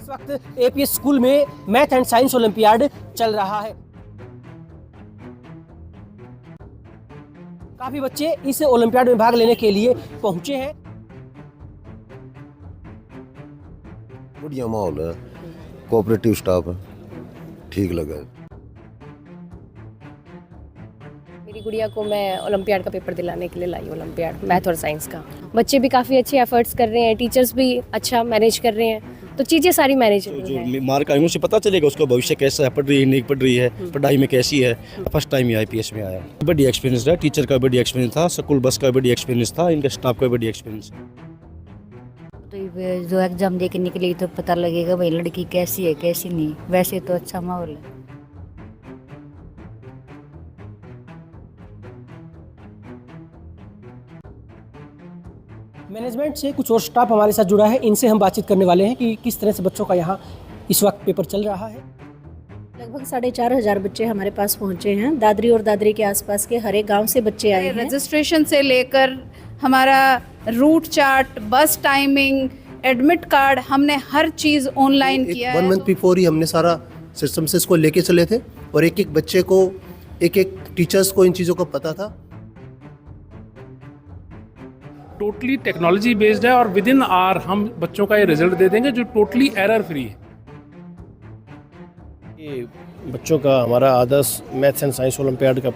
इस वक्त APS school में मैथ एंड साइंस ओलंपियाड चल रहा है। काफी बच्चे इस ओलंपियाड में भाग लेने के लिए पहुंचे हैं। बढ़िया माहौल है, कोऑपरेटिव स्टाफ है, ठीक लगा। मेरी गुड़िया को मैं ओलंपियाड का पेपर दिलाने के लिए लाई, ओलंपियाड मैथ और साइंस का। बच्चे भी काफ़ी अच्छे एफर्ट्स कर रहे हैं, टीचर्स भी अच्छा मैनेज कर रहे हैं, तो चीज़ें सारी मैनेज हैं। जो मार्क आएंगे उससे पता चलेगा उसका भविष्य कैसा है, पढ़ रही है नहीं पढ़ रही है, पढ़ाई में कैसी है। फर्स्ट टाइम ही आईपीएस में आया, बढ़िया एक्सपीरियंस रहा, टीचर का बढ़िया एक्सपीरियंस था, स्कूल बस का बढ़िया एक्सपीरियंस था, इनका स्टाफ का बढ़िया एक्सपीरियंस। तो जो एग्ज़ाम दे के निकली तो पता लगेगा भाई लड़की कैसी है कैसी नहीं। वैसे तो अच्छा माहौल है। मैनेजमेंट से कुछ और स्टाफ हमारे साथ जुड़ा है, इनसे हम बातचीत करने वाले हैं कि किस तरह से बच्चों का यहाँ इस वक्त पेपर चल रहा है। लगभग 4,500 बच्चे हमारे पास पहुंचे हैं। दादरी और दादरी के आसपास के हर एक गांव से बच्चे आए हैं। रजिस्ट्रेशन से लेकर हमारा रूट चार्ट, बस टाइमिंग, एडमिट कार्ड, हमने हर चीज़ ऑनलाइन किया है। 1 मंथ बिफोर ही हमने सारा सिस्टम से इसको लेके चले थे और एक एक बच्चे को, एक एक टीचर्स को इन चीज़ों का पता था। टोटली टेक्नोलॉजी बेस्ड है और विद इन आवर हम बच्चों का ये रिजल्ट दे देंगे जो टोटली एरर फ्री है। ये बच्चों का हमारा आदर्श मैथ्स एंड साइंस ओलंपियाड का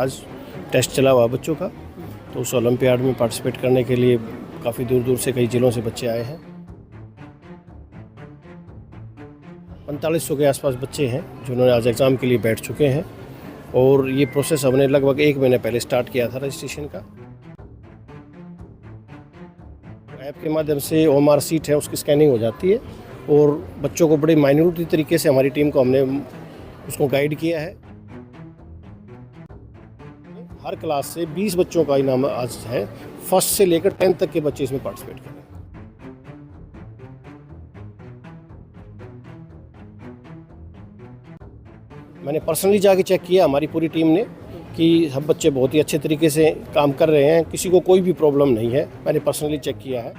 आज टेस्ट चला हुआ बच्चों का, तो उस ओलंपियाड में पार्टिसिपेट करने के लिए काफ़ी दूर दूर से कई जिलों से बच्चे आए हैं। 4500 के आसपास बच्चे हैं जिन्होंने आज एग्ज़ाम के लिए बैठ चुके हैं और ये प्रोसेस हमने लगभग 1 महीने पहले स्टार्ट किया था रजिस्ट्रेशन का। ऐप के माध्यम से OMR सीट है उसकी स्कैनिंग हो जाती है और बच्चों को बड़े माइन्यूट तरीके से हमारी टीम को हमने उसको गाइड किया है। हर क्लास से 20 बच्चों का इनाम आज है, फर्स्ट से लेकर 10th तक के बच्चे इसमें पार्टिसिपेट करें। मैंने पर्सनली जाके चेक किया हमारी पूरी टीम ने कि सब बच्चे बहुत ही अच्छे तरीके से काम कर रहे हैं, किसी को कोई भी प्रॉब्लम नहीं है। मैंने पर्सनली चेक किया है।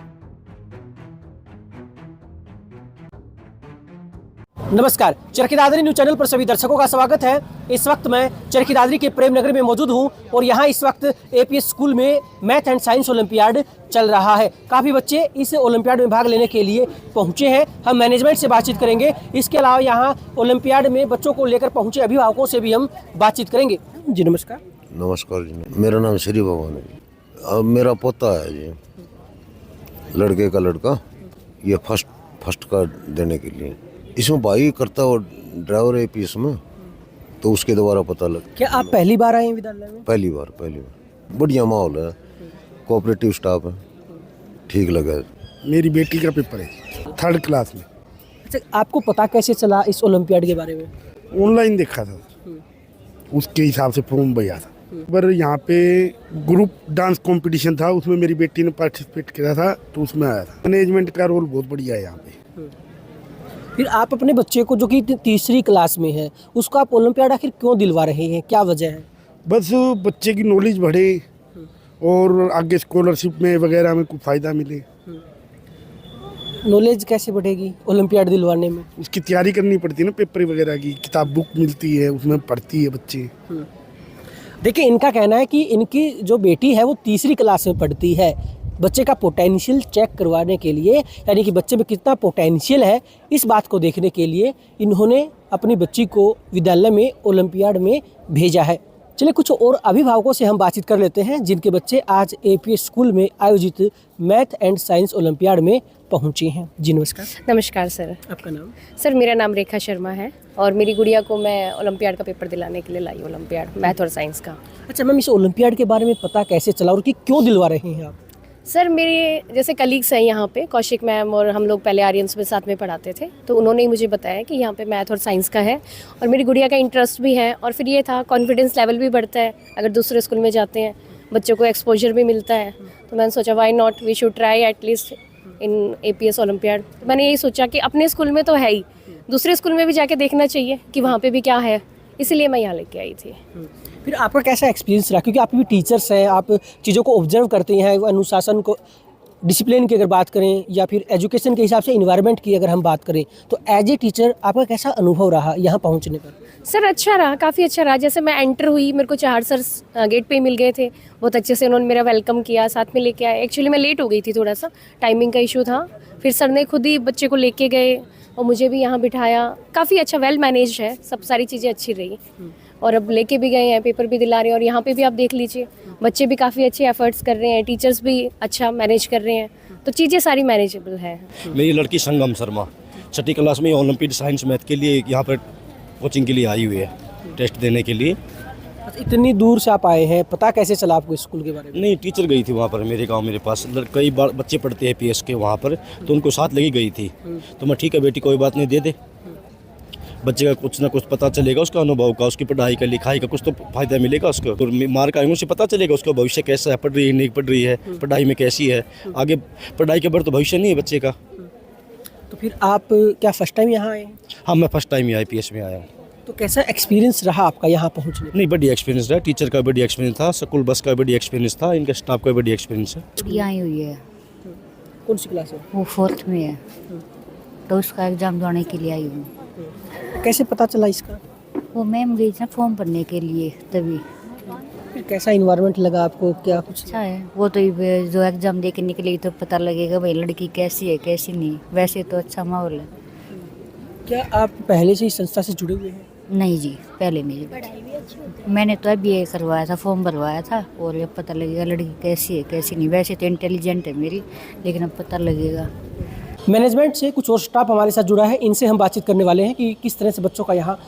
नमस्कार, चरखी दादरी न्यूज़ चैनल पर सभी दर्शकों का स्वागत है। इस वक्त मैं चरखी दादरी के प्रेम नगर में मौजूद हूं और यहाँ इस वक्त एपीएस स्कूल में मैथ एंड साइंस ओलंपियाड चल रहा है। काफ़ी बच्चे इस ओलंपियाड में भाग लेने के लिए पहुंचे हैं। हम मैनेजमेंट से बातचीत करेंगे, इसके अलावा यहाँ ओलंपियाड में बच्चों को लेकर पहुंचे अभिभावकों से भी हम बातचीत करेंगे। जी नमस्कार। नमस्कार जी, मेरा नाम श्री भगवान है। अब मेरा पोता है जी, लड़के का लड़का, ये फर्स्ट का देने के लिए इसमें भाई करता और ड्राइवर एपीएस में, तो उसके द्वारा पता लग। क्या आप पहली बार आए हैं विद्यालय में? पहली बार। बढ़िया माहौल है, कोऑपरेटिव स्टाफ है, ठीक लगा। मेरी बेटी का पेपर है 3rd क्लास में। अच्छा, आपको पता कैसे चला इस ओलंपियाड के बारे में? ऑनलाइन देखा था, उसके हिसाब से फॉर्म भरा था। पर यहाँ पे ग्रुप डांस कंपटीशन था, उसमें मेरी बेटी ने पार्टिसिपेट किया था तो उसमें आया था। मैनेजमेंट का रोल बहुत बढ़िया है यहाँ पे। फिर आप अपने बच्चे को जो कि 3री क्लास में है उसको आप ओलंपियाड आखिर क्यों दिलवा रहे हैं, क्या वजह है? बस बच्चे की नॉलेज बढ़े और आगे स्कॉलरशिप में वगैरह में कुछ फ़ायदा मिले। नॉलेज कैसे बढ़ेगी ओलंपियाड दिलवाने में? उसकी तैयारी करनी पड़ती है ना, पेपर वगैरह की, किताब बुक मिलती है, उसमें पढ़ती है बच्चे। देखिए, इनका कहना है कि इनकी जो बेटी है वो 3री क्लास में पढ़ती है। बच्चे का पोटेंशियल चेक करवाने के लिए, यानी कि बच्चे में कितना पोटेंशियल है, इस बात को देखने के लिए इन्होंने अपनी बच्ची को विद्यालय में ओलंपियाड में भेजा है। चलिए कुछ और अभिभावकों से हम बातचीत कर लेते हैं जिनके बच्चे आज एपीएस स्कूल में आयोजित मैथ एंड साइंस ओलंपियाड में पहुंचे हैं। जी नमस्कार। नमस्कार सर। आपका नाम? सर मेरा नाम रेखा शर्मा है और मेरी गुड़िया को मैं ओलंपियाड का पेपर दिलाने के लिए लाई, ओलंपियाड मैथ और साइंस का। अच्छा मैम, इस ओलंपियाड के बारे में पता कैसे चला और कि क्यों दिलवा रहे हैं आप? सर मेरे जैसे कलीग्स हैं यहाँ पे, कौशिक मैम और हम लोग पहले आर्यंस में साथ में पढ़ाते थे, तो उन्होंने ही मुझे बताया कि यहाँ पे मैथ और साइंस का है और मेरी गुड़िया का इंटरेस्ट भी है और फिर ये था कॉन्फिडेंस लेवल भी बढ़ता है अगर दूसरे स्कूल में जाते हैं, बच्चों को एक्सपोजर भी मिलता है। तो मैंने सोचा why not, we should try at least in APS Olympiad. तो मैंने यही सोचा कि अपने स्कूल में तो है ही, दूसरे स्कूल में भी जाके देखना चाहिए कि वहाँ पर भी क्या है, इसलिए मैं यहाँ लेके आई थी। फिर आपका कैसा एक्सपीरियंस रहा, क्योंकि आप भी टीचर्स हैं, आप चीज़ों को ऑब्जर्व करते हैं, अनुशासन को डिसिप्लिन की अगर बात करें या फिर एजुकेशन के हिसाब से इन्वायरमेंट की अगर हम बात करें तो एज ए टीचर आपका कैसा अनुभव रहा यहाँ पहुँचने पर? सर अच्छा रहा, काफ़ी अच्छा रहा। जैसे मैं एंटर हुई, मेरे को 4 सर गेट पे ही मिल गए थे, बहुत अच्छे से उन्होंने मेरा वेलकम किया, साथ में लेके आए। एक्चुअली मैं लेट हो गई थी, थोड़ा सा टाइमिंग का इशू था, फिर सर ने खुद ही बच्चे को लेके गए और मुझे भी यहाँ बिठाया। काफ़ी अच्छा, वेल मैनेज है, सब सारी चीज़ें अच्छी रही। और अब लेके भी गए हैं, पेपर भी दिला रहे हैं, और यहाँ पे भी आप देख लीजिए बच्चे भी काफ़ी अच्छे एफर्ट्स कर रहे हैं, टीचर्स भी अच्छा मैनेज कर रहे हैं, तो चीज़ें सारी मैनेजेबल है। मेरी लड़की संगम शर्मा 6ठी क्लास में ओलंपिक साइंस मैथ के लिए यहाँ पर कोचिंग के लिए आई हुई है, टेस्ट देने के लिए। इतनी दूर से आप आए हैं, पता कैसे चला आपको स्कूल के बारे में? नहीं, टीचर गई थी वहाँ पर मेरे गांव, मेरे पास कई बार बच्चे पढ़ते हैं पीएस के वहाँ पर, तो उनको साथ लगी गई थी। तो मैं ठीक है बेटी कोई बात नहीं, दे दे, बच्चे का कुछ ना कुछ पता चलेगा, उसका अनुभव का, उसकी पढ़ाई का, लिखाई का कुछ तो फायदा मिलेगा उसको। तो मार्क आएंगे उससे पता चलेगा उसका भविष्य कैसा है, पढ़ रही है नहीं पढ़ रही है, पढ़ाई में कैसी है, आगे पढ़ाई के बाद तो भविष्य नहीं है बच्चे का। तो फिर आप क्या फर्स्ट टाइम यहाँ आए? हाँ, मैं फर्स्ट टाइम ही IPS में आया हूँ। तो कैसा एक्सपीरियंस रहा आपका यहाँ पहुँचने? नहीं, बढ़िया एक्सपीरियंस रहा, टीचर का बढ़िया एक्सपीरियंस था, स्कूल बस का बढ़िया एक्सपीरियंस था, इनका स्टाफ का बढ़िया एक्सपीरियंस है। गुड़िया आई हुई है, कौन सी क्लास है? वो 4th में है, तो उसका एग्ज़ाम देने के लिए आई हूँ। कैसे पता चला इसका? वो मैम गई थी ना फॉर्म भरने के लिए, तभी। फिर कैसा इन्वायरमेंट लगा आपको, क्या कुछ? अच्छा है वो, तो ये जो एग्ज़ाम दे के निकलेगी तो पता लगेगा भाई लड़की कैसी है कैसी नहीं। वैसे तो अच्छा माहौल है। क्या आप पहले से इस संस्था से जुड़े हुए हैं? नहीं जी, पहले नहीं जी। मैंने तो अभी ये करवाया था, फॉर्म भरवाया था, और ये पता लगेगा लड़की कैसी है कैसी नहीं। वैसे तो इंटेलिजेंट है मेरी, लेकिन अब पता लगेगा। मैनेजमेंट से कुछ और स्टाफ हमारे साथ जुड़ा है, इनसे हम बातचीत करने वाले हैं कि किस तरह से बच्चों का यहाँ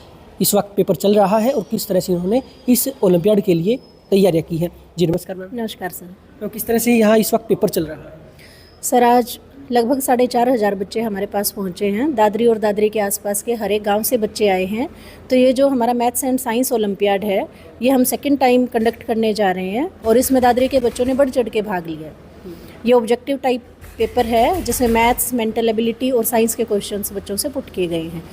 इस वक्त पेपर चल रहा है और किस तरह से इन्होंने इस ओलंपियाड के लिए तैयारियाँ की हैं। जी नमस्कार मैम। नमस्कार सर। तो किस तरह से यहाँ इस वक्त पेपर चल रहा है? सर आज लगभग 4,500 बच्चे हमारे पास पहुँचे हैं। दादरी और दादरी के आसपास के हर एक गांव से बच्चे आए हैं। तो ये जो हमारा मैथ्स एंड साइंस ओलंपियाड है, ये हम सेकंड टाइम कंडक्ट करने जा रहे हैं, और इसमें दादरी के बच्चों ने बढ़ चढ़ के भाग लिया। ये ऑब्जेक्टिव टाइप पेपर है जिसमें मैथ्स, मेंटल एबिलिटी और साइंस के क्वेश्चंस बच्चों से पुट किए गए हैं।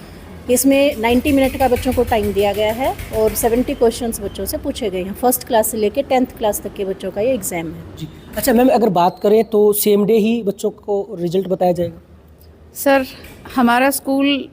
इसमें 90 मिनट का बच्चों को टाइम दिया गया है और 70 क्वेश्चंस बच्चों से पूछे गए हैं। फर्स्ट क्लास से लेकर 10th क्लास तक के बच्चों का ये एग्ज़ाम है। जी अच्छा मैम, अगर बात करें तो सेम डे ही बच्चों को रिजल्ट बताया जाएगा? सर हमारा स्कूल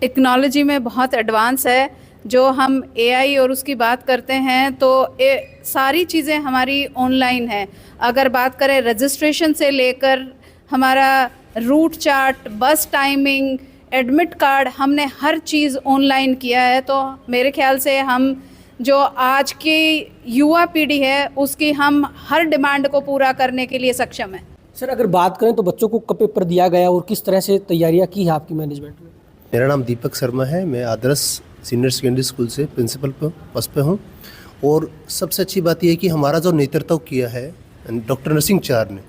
टेक्नोलॉजी में बहुत एडवांस है। जो हम AI और उसकी बात करते हैं तो सारी चीज़ें हमारी ऑनलाइन है। अगर बात करें रजिस्ट्रेशन से लेकर हमारा रूट चार्ट, बस टाइमिंग, एडमिट कार्ड, हमने हर चीज़ ऑनलाइन किया है। तो मेरे ख्याल से हम जो आज की युवा पीढ़ी है उसकी हम हर डिमांड को पूरा करने के लिए सक्षम है। सर अगर बात करें तो बच्चों को कब पेपर दिया गया और किस तरह से तैयारियाँ की है आपकी मैनेजमेंट में? मेरा नाम दीपक शर्मा है, मैं आदर्श सीनियर सेकेंडरी स्कूल से प्रिंसिपल पद पे हूँ। और सबसे अच्छी बात यह है कि हमारा जो नेतृत्व किया है डॉक्टर नरसिंह चार ने,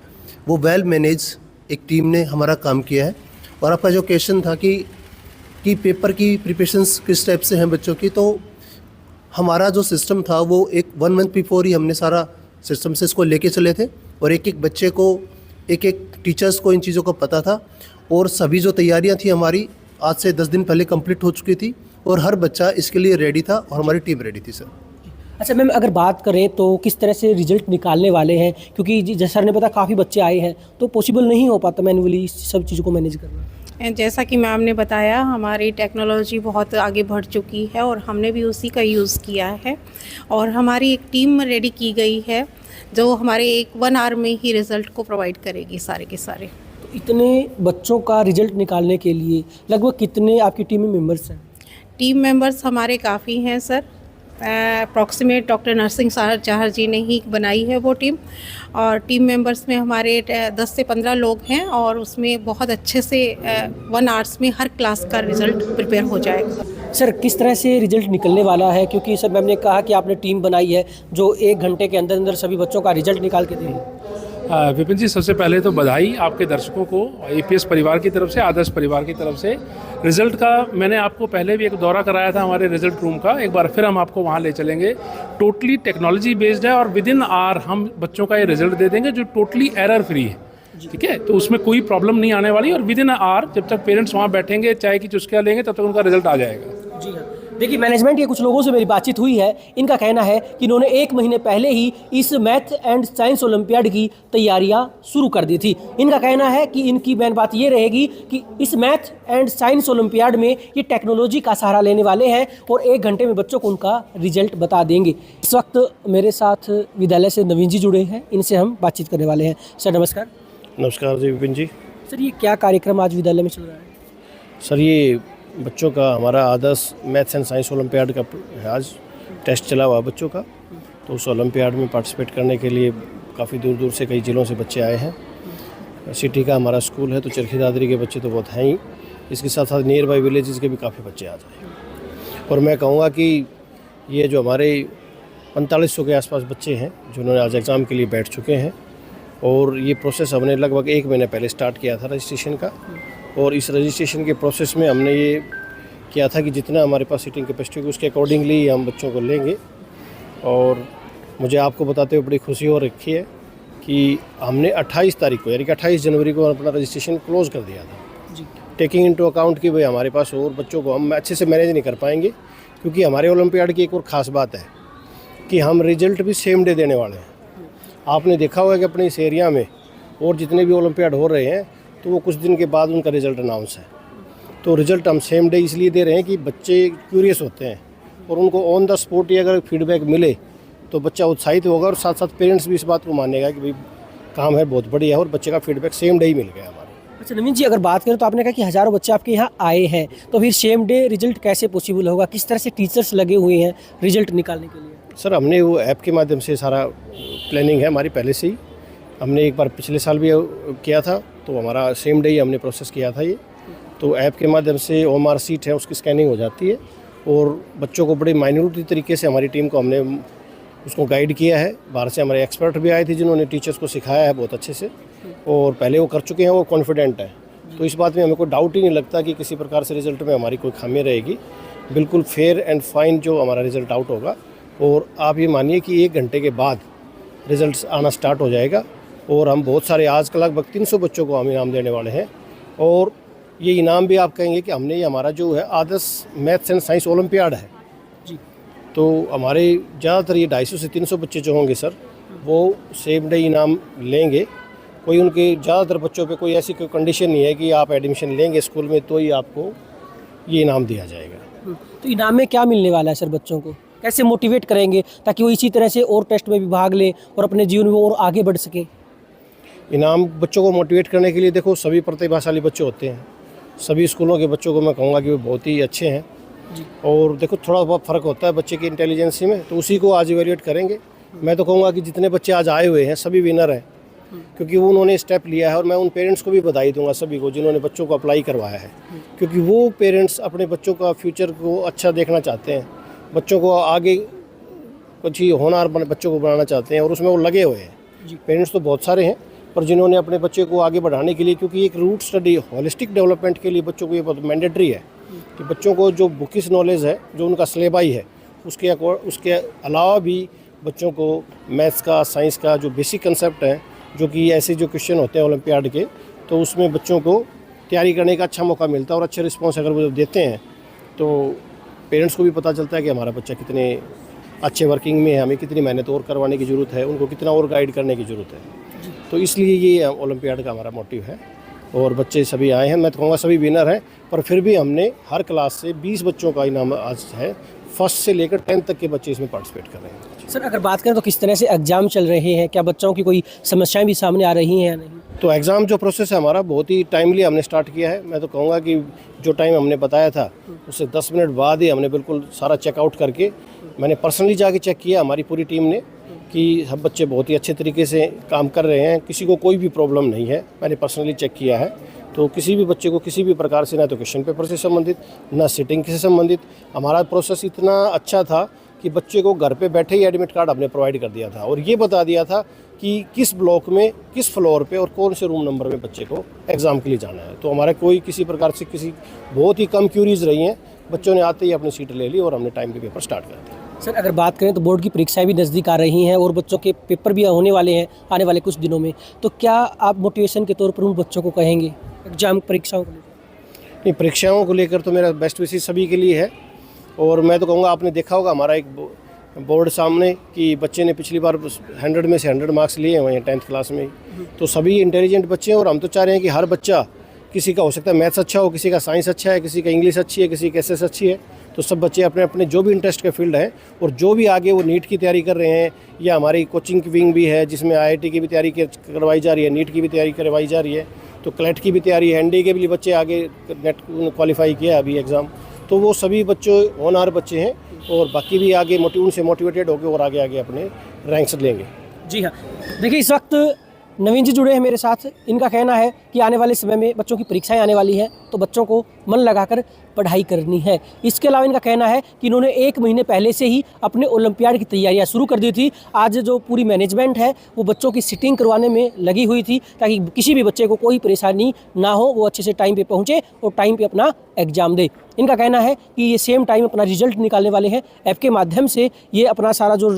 वो वेल मैनेज एक टीम ने हमारा काम किया है। और आपका जो क्वेश्चन था कि पेपर की प्रिपरेशंस किस टाइप से हैं बच्चों की, तो हमारा जो सिस्टम था वो एक 1 मंथ बिफोर ही हमने सारा सिस्टम से इसको लेके चले थे, और एक एक बच्चे को, एक एक टीचर्स को इन चीज़ों का पता था। और सभी जो तैयारियां थी हमारी आज से 10 दिन पहले कंप्लीट हो चुकी थी, और हर बच्चा इसके लिए रेडी था और हमारी टीम रेडी थी सर। अच्छा मैम, अगर बात करें तो किस तरह से रिजल्ट निकालने वाले हैं, क्योंकि जैसा सर ने पता काफ़ी बच्चे आए हैं तो पॉसिबल नहीं हो पाता मैनुअली इस सब चीज़ों को मैनेज करना। जैसा कि मैम ने बताया, हमारी टेक्नोलॉजी बहुत आगे बढ़ चुकी है और हमने भी उसी का यूज़ किया है, और हमारी एक टीम रेडी की गई है जो हमारे 1 आवर में ही रिज़ल्ट को प्रोवाइड करेगी सारे के सारे। तो इतने बच्चों का रिजल्ट निकालने के लिए लगभग कितने आपकी टीम में मेंबर्स हैं? टीम मेंबर्स हमारे काफ़ी हैं सर। अप्रॉक्सीमेट डॉक्टर नरसिंह चाहर जी ने ही बनाई है वो टीम, और टीम मेंबर्स में हमारे 10 से 15 लोग हैं, और उसमें बहुत अच्छे से 1 आवर्स में हर क्लास का रिज़ल्ट प्रिपेयर हो जाएगा। सर किस तरह से रिजल्ट निकलने वाला है, क्योंकि सर मैम ने कहा कि आपने टीम बनाई है जो 1 घंटे के अंदर अंदर सभी बच्चों का रिजल्ट निकाल के देगी? विपिन जी, सबसे पहले तो बधाई आपके दर्शकों को, APS परिवार की तरफ से, आदर्श परिवार की तरफ से। रिज़ल्ट का मैंने आपको पहले भी एक दौरा कराया था हमारे रिज़ल्ट रूम का, एक बार फिर हम आपको वहाँ ले चलेंगे। टोटली टेक्नोलॉजी बेस्ड है और विदिन आवर हम बच्चों का ये रिज़ल्ट दे देंगे जो टोटली एरर फ्री है। ठीक है, तो उसमें कोई प्रॉब्लम नहीं आने वाली, और विदिन आवर जब तक पेरेंट्स वहाँ बैठेंगे, चाय की चुस्कियाँ लेंगे, तब तक उनका रिज़ल्ट आ जाएगा। जी हाँ, देखिए, मैनेजमेंट के कुछ लोगों से मेरी बातचीत हुई है। इनका कहना है कि इन्होंने 1 महीने पहले ही इस मैथ एंड साइंस ओलंपियाड की तैयारियां शुरू कर दी थी। इनका कहना है कि इनकी मेन बात ये रहेगी कि इस मैथ एंड साइंस ओलंपियाड में ये टेक्नोलॉजी का सहारा लेने वाले हैं और 1 घंटे में बच्चों को उनका रिजल्ट बता देंगे। इस वक्त मेरे साथ विद्यालय से नवीन जी जुड़े हैं, इनसे हम बातचीत करने वाले हैं। सर नमस्कार। नमस्कार जी विपिन जी। सर, ये क्या कार्यक्रम आज विद्यालय में चल रहा है? सर, ये बच्चों का हमारा आदर्श मैथ्स एंड साइंस ओलंपियाड का आज टेस्ट चला हुआ बच्चों का, तो उस ओलंपियाड में पार्टिसिपेट करने के लिए काफ़ी दूर दूर से कई ज़िलों से बच्चे आए हैं। सिटी का हमारा स्कूल है तो चरखी दादरी के बच्चे तो बहुत हैं ही, इसके साथ साथ नियर बाई विलेजेस के भी काफ़ी बच्चे आ जाए। और मैं कहूँगा कि ये जो हमारे 4500 के आसपास बच्चे हैं जिन्होंने आज एग्ज़ाम के लिए बैठ चुके हैं, और ये प्रोसेस हमने लगभग 1 महीने पहले स्टार्ट किया था रजिस्ट्रेशन का। और इस रजिस्ट्रेशन के प्रोसेस में हमने ये किया था कि जितना हमारे पास सीटिंग कैपेसिटी है उसके अकॉर्डिंगली हम बच्चों को लेंगे। और मुझे आपको बताते हुए बड़ी खुशी हो रखी है कि हमने 28 तारीख को यानी कि 28 जनवरी को अपना रजिस्ट्रेशन क्लोज़ कर दिया था जी, टेकिंग इनटू अकाउंट कि भाई हमारे पास और बच्चों को हम अच्छे से मैनेज नहीं कर पाएंगे, क्योंकि हमारे ओलंपियाड की एक और ख़ास बात है कि हम रिज़ल्ट भी सेम डे देने वाले हैं। आपने देखा होगा कि अपने इस एरिया में और जितने भी ओलंपियाड हो रहे हैं तो वो कुछ दिन के बाद उनका रिज़ल्ट अनाउंस है। तो रिज़ल्ट हम सेम डे इसलिए दे रहे हैं कि बच्चे क्यूरियस होते हैं और उनको ऑन द स्पॉट ही अगर फीडबैक मिले तो बच्चा उत्साहित होगा, और साथ साथ पेरेंट्स भी इस बात को मानेगा कि भाई काम है बहुत बढ़िया है, और बच्चे का फीडबैक सेम डे ही मिल गया हमारे। अच्छा नवीन जी, अगर बात करें तो आपने कहा कि हज़ारों बच्चे आपके यहाँ आए हैं, तो फिर सेम डे रिजल्ट कैसे पॉसिबल होगा? किस तरह से टीचर्स लगे हुए हैं रिजल्ट निकालने के लिए? सर, हमने वो ऐप के माध्यम से सारा प्लानिंग है हमारी पहले से ही। हमने एक बार पिछले साल भी किया था, तो हमारा सेम डे ही हमने प्रोसेस किया था ये। तो ऐप के माध्यम से OMR सीट है उसकी स्कैनिंग हो जाती है, और बच्चों को बड़े माइन्यूट तरीके से हमारी टीम को हमने उसको गाइड किया है। बाहर से हमारे एक्सपर्ट भी आए थे जिन्होंने टीचर्स को सिखाया है बहुत अच्छे से, और पहले वो कर चुके हैं, वो कॉन्फिडेंट है। तो इस बात में हमें कोई डाउट ही नहीं लगता कि किसी प्रकार से रिज़ल्ट में हमारी कोई खामी रहेगी। बिल्कुल फेयर एंड फाइन जो हमारा रिज़ल्ट आउट होगा, और आप ये मानिए कि 1 घंटे के बाद रिज़ल्ट आना स्टार्ट हो जाएगा। और हम बहुत सारे आज का लगभग 300 बच्चों को हम इनाम देने वाले हैं, और ये इनाम भी आप कहेंगे कि हमने ये हमारा जो है आदर्श मैथ्स एंड साइंस ओलंपियाड है जी, तो हमारे ज़्यादातर ये 250 से 300 बच्चे जो होंगे सर, वो सेम डे इनाम लेंगे। कोई उनके ज़्यादातर बच्चों पे कोई ऐसी कोई कंडीशन नहीं है कि आप एडमिशन लेंगे स्कूल में तो ही आपको ये इनाम दिया जाएगा। तो इनाम में क्या मिलने वाला है सर? बच्चों को कैसे मोटिवेट करेंगे ताकि वो इसी तरह से और टेस्ट में भी भाग लें और अपने जीवन में और आगे बढ़ सके? इनाम बच्चों को मोटिवेट करने के लिए देखो, सभी प्रतिभाशाली बच्चे होते हैं। सभी स्कूलों के बच्चों को मैं कहूँगा कि वो बहुत ही अच्छे हैं जी। और देखो, थोड़ा बहुत फ़र्क होता है बच्चे की इंटेलिजेंसी में, तो उसी को आज इवेल्यूएट करेंगे। मैं तो कहूँगा कि जितने बच्चे आज आए हुए हैं सभी विनर हैं, क्योंकि वो उन्होंने स्टेप लिया है। और मैं उन पेरेंट्स को भी बधाई दूंगा सभी को जिन्होंने बच्चों को अप्लाई करवाया है, क्योंकि वो पेरेंट्स अपने बच्चों का फ्यूचर को अच्छा देखना चाहते हैं, बच्चों को आगे कुछ ही होनहार बच्चों को बनाना चाहते हैं, और उसमें वो लगे हुए हैं। पेरेंट्स तो बहुत सारे हैं, पर जिन्होंने अपने बच्चे को आगे बढ़ाने के लिए, क्योंकि एक रूट स्टडी होलिस्टिक डेवलपमेंट के लिए बच्चों को ये बहुत मैंडेटरी है कि बच्चों को जो बुकिस नॉलेज है, जो उनका सिलेबाई है, उसके अलावा भी बच्चों को मैथ्स का, साइंस का जो बेसिक कंसेप्ट है, जो कि ऐसे जो क्वेश्चन होते हैं ओलंपियाड के, तो उसमें बच्चों को तैयारी करने का अच्छा मौका मिलता है। और अच्छे रिस्पॉन्स अगर वो देते हैं तो पेरेंट्स को भी पता चलता है कि हमारा बच्चा कितने अच्छे वर्किंग में है, हमें कितनी मेहनत और करवाने की ज़रूरत है, उनको कितना और गाइड करने की ज़रूरत है। तो इसलिए ये ओलंपियाड का हमारा मोटिव है, और बच्चे सभी आए हैं। मैं तो कहूँगा सभी विनर हैं, पर फिर भी हमने हर क्लास से 20 बच्चों का इनाम आज है। फर्स्ट से लेकर 10th तक के बच्चे इसमें पार्टिसिपेट कर रहे हैं। सर, अगर बात करें तो किस तरह से एग्ज़ाम चल रहे हैं? क्या बच्चों की कोई समस्याएं भी सामने आ रही हैं या नहीं? तो एग्ज़ाम जो प्रोसेस है हमारा बहुत ही टाइमली हमने स्टार्ट किया है। मैं तो कहूँगा कि जो टाइम हमने बताया था उससे 10 मिनट बाद ही हमने बिल्कुल सारा चेकआउट करके, मैंने पर्सनली जाके चेक किया हमारी पूरी टीम ने कि सब बच्चे बहुत ही अच्छे तरीके से काम कर रहे हैं, किसी को कोई भी प्रॉब्लम नहीं है। मैंने पर्सनली चेक किया है, तो किसी भी बच्चे को किसी भी प्रकार से, ना तो क्वेश्चन पेपर से संबंधित, ना सिटिंग से संबंधित, हमारा प्रोसेस इतना अच्छा था कि बच्चे को घर पे बैठे ही एडमिट कार्ड हमने प्रोवाइड कर दिया था, और ये बता दिया था कि किस ब्लॉक में, किस फ्लोर पे और कौन से रूम नंबर में बच्चे को एग्ज़ाम के लिए जाना है। तो हमारा कोई किसी प्रकार से बहुत ही कम क्यूरीज रही हैं, बच्चों ने आते ही अपनी सीट ले ली और हमने टाइम के पेपर स्टार्ट कर दिया। सर, अगर बात करें तो बोर्ड की परीक्षाएं भी नज़दीक आ रही हैं और बच्चों के पेपर भी होने वाले हैं आने वाले कुछ दिनों में, तो क्या आप मोटिवेशन के तौर पर उन बच्चों को कहेंगे एग्जाम परीक्षाओं को लेकर? नहीं, परीक्षाओं को लेकर तो मेरा बेस्ट विशेष सभी के लिए है, और मैं तो कहूँगा आपने देखा होगा हमारा एक बोर्ड सामने कि बच्चे ने पिछली बार 100 में से 100 मार्क्स लिए हुए हैं 10th क्लास में। तो सभी इंटेलिजेंट बच्चे हैं और हम तो चाह रहे हैं कि हर बच्चा, किसी का हो सकता है मैथ्स अच्छा हो, किसी का साइंस अच्छा है, किसी का इंग्लिश अच्छी है, किसी की एसएस अच्छी है, तो सब बच्चे अपने अपने जो भी इंटरेस्ट के फील्ड हैं और जो भी आगे वो नीट की तैयारी कर रहे हैं, या हमारी कोचिंग की विंग भी है जिसमें IIT की भी तैयारी करवाई जा रही है, नीट की भी तैयारी करवाई जा रही है, तो क्लैट की भी तैयारी है, NDA के भी बच्चे आगे नेट क्वालिफाई किया अभी एग्ज़ाम। तो वो सभी बच्चों होनहार बच्चे हैं और बाकी भी आगे उनसे मोटिवेटेड होकर और आगे आगे अपने रैंक्स लेंगे। जी हाँ, देखिए इस वक्त नवीन जी जुड़े हैं मेरे साथ। इनका कहना है कि आने वाले समय में बच्चों की परीक्षाएं आने वाली हैं, तो बच्चों को मन लगाकर पढ़ाई करनी है। इसके अलावा इनका कहना है कि इन्होंने 1 महीने पहले से ही अपने ओलंपियाड की तैयारियां शुरू कर दी थी। आज जो पूरी मैनेजमेंट है वो बच्चों की सिटिंग करवाने में लगी हुई थी ताकि किसी भी बच्चे को कोई परेशानी ना हो, वो अच्छे से टाइम पे पहुँचे और टाइम पे अपना एग्ज़ाम दे। इनका कहना है कि ये सेम टाइम अपना रिजल्ट निकालने वाले हैं। ऐप के माध्यम से ये अपना सारा जो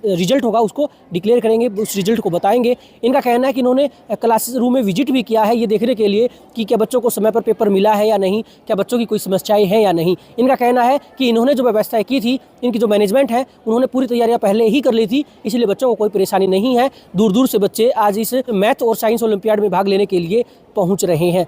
रिजल्ट होगा उसको डिक्लेयर करेंगे, उस रिजल्ट को बताएंगे। इनका कहना है कि इन्होंने क्लास रूम में विजिट भी किया है ये देखने के लिए कि क्या बच्चों को समय पर पेपर मिला है या नहीं, क्या बच्चों की कोई समस्याएं हैं या नहीं। इनका कहना है कि इन्होंने जो व्यवस्थाएं की थी, इनकी जो मैनेजमेंट है उन्होंने पूरी तैयारियां पहले ही कर ली थी, इसलिए बच्चों को कोई परेशानी नहीं है। दूर दूर से बच्चे आज इस मैथ और साइंस ओलंपियाड में भाग लेने के लिए पहुँच रहे हैं।